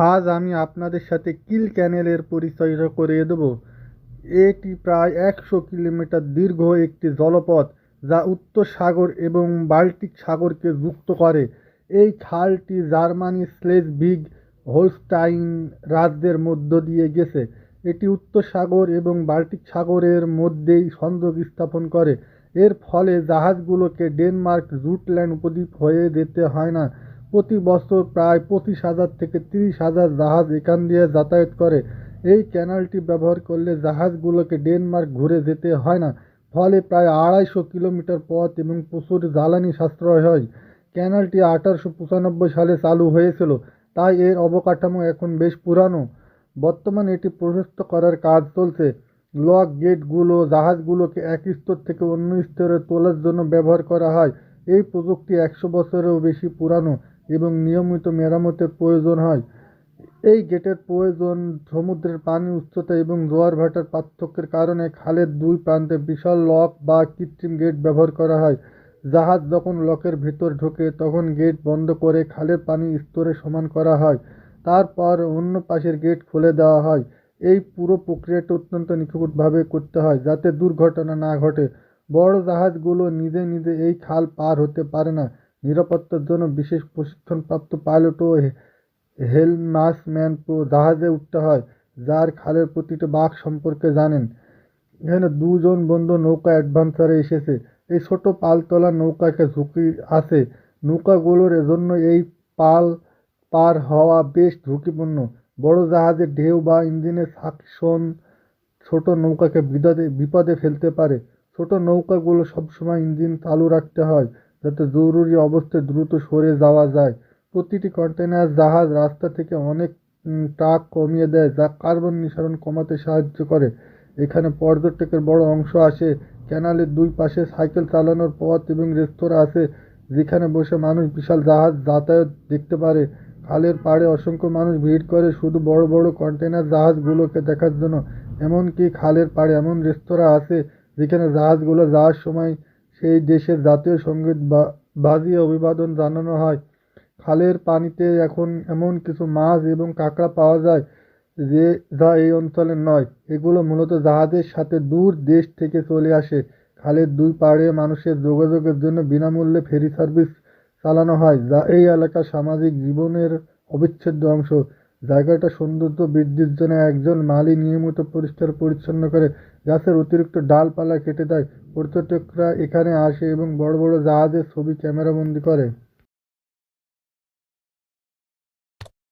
আজ আমি আপনাদের সাথে কিল ক্যানেলের পরিচয় করিয়ে দেব। এটি প্রায় ১০০ কিলোমিটার দীর্ঘ একটি জলপথ যা উত্তর সাগর এবং বাল্টিক সাগরকে যুক্ত করে। এই খালটি জার্মানি স্লেজভিগ হোলস্টাইন রাজ্যের মধ্য দিয়ে গেছে। এটি উত্তর সাগর এবং বাল্টিক সাগরের মধ্যেই সংযোগ স্থাপন করে। এর ফলে জাহাজগুলোকে ডেনমার্ক জুটল্যান্ড উপদ্বীপ হয়ে যেতে হয় না। প্রতি বছর প্রায় ২৫,০০০ থেকে ৩০,০০০ জাহাজ এখান দিয়ে যাতায়াত করে। এই ক্যানালটি ব্যবহার করলে জাহাজগুলোকে ডেনমার্ক ঘুরে যেতে হয় না, ফলে প্রায় ২৫০ কিলোমিটার পথ এবং প্রচুর জ্বালানি সাশ্রয় হয়। ক্যানালটি ১৮৯৫ সালে চালু হয়েছিল, তাই এর অবকাঠামো এখন বেশ পুরানো। বর্তমানে এটি প্রশস্ত করার কাজ চলছে। লক গেটগুলো জাহাজগুলোকে এক স্তর থেকে অন্য স্তরে তোলার জন্য ব্যবহার করা হয়। এই প্রযুক্তি ১০০ বছরেরও বেশি পুরানো এবং নিয়মিত মেরামতের প্রয়োজন হয়। এই গেটের প্রয়োজন সমুদ্রের পানির উচ্চতা এবং জোয়ার ভাটার পার্থক্যের কারণে খালের দুই প্রান্তে বিশাল লক বা কৃত্রিম গেট ব্যবহার করা হয়। জাহাজ যখন লকের ভিতর ঢোকে তখন গেট বন্ধ করে খালের পানির স্তরে সমান করা হয়। তারপর অন্য পাশের গেট খুলে দেওয়া হয়। এই পুরো প্রক্রিয়াটি অত্যন্ত নিখুঁতভাবে করতে হয় যাতে দুর্ঘটনা না ঘটে। বড় জাহাজগুলো নিজে নিজে এই খাল পার হতে পারে না। নিরাপত্তার জন্য বিশেষ প্রশিক্ষণপ্রাপ্ত পাইলট ও হেলমাসম্যান জাহাজে উঠতে হয়, যার খালের প্রতিটি বাঁক সম্পর্কে জানেন। এখানে দুজন বন্ধু নৌকা অ্যাডভেঞ্চারে এসেছে। এই ছোট পালতোলা নৌকাকে ঝুঁকি আছে। নৌকাগুলোর এজন্য এই পাল পার হওয়া বেশ ঝুঁকিপূর্ণ। বড় জাহাজের ঢেউ বা ইঞ্জিনের সাকশন ছোট নৌকাকে বিপদে ফেলতে পারে। ছোট নৌকাগুলো সবসময় ইঞ্জিন চালু রাখতে হয় যাতে জরুরি অবস্থায় দ্রুত সরে যাওয়া যায়। প্রতিটি কন্টেইনার জাহাজ রাস্তা থেকে অনেক ট্রাক কমিয়ে দেয়, যা কার্বন নিঃসরণ কমাতে সাহায্য করে। এখানে পর্যটকের বড় অংশ আসে। ক্যানালের দুই পাশে সাইকেল চালানোর পথ এবং রেস্তোরাঁ আছে, যেখানে বসে মানুষ বিশাল জাহাজ যাতায়াত দেখতে পারে। খালের পাড়ে অসংখ্য মানুষ ভিড় করে শুধু বড় বড় কন্টেইনার জাহাজগুলোকে দেখার জন্য। এমনকি খালের পাড়ে এমন রেস্তোরাঁ আছে যেখানে জাহাজগুলো যাওয়ার সময় সেই দেশের জাতীয় সঙ্গীত বাজিয়ে অভিবাদন জানানো হয়। খালের পানিতে এখন এমন কিছু মাছ এবং কাঁকড়া পাওয়া যায় যা এই অঞ্চলের নয়। এগুলো মূলত জাহাজের সাথে দূর দেশ থেকে চলে আসে। খালের দুই পাড়ে মানুষের যোগাযোগের জন্য বিনামূল্যে ফেরি সার্ভিস চালানো হয়, যা এই এলাকার সামাজিক জীবনের অবিচ্ছেদ্য অংশ। জায়গাটা সৌন্দর্য বৃদ্ধির জন্য একজন মালি নিয়মিত পরিষ্কার পরিচ্ছন্ন করে, গাছের অতিরিক্ত ডালপালা কেটে দেয়। পর্যটকরা এখানে আসে এবং বড় বড় জাহাজের ছবি ক্যামেরাবন্দি করে।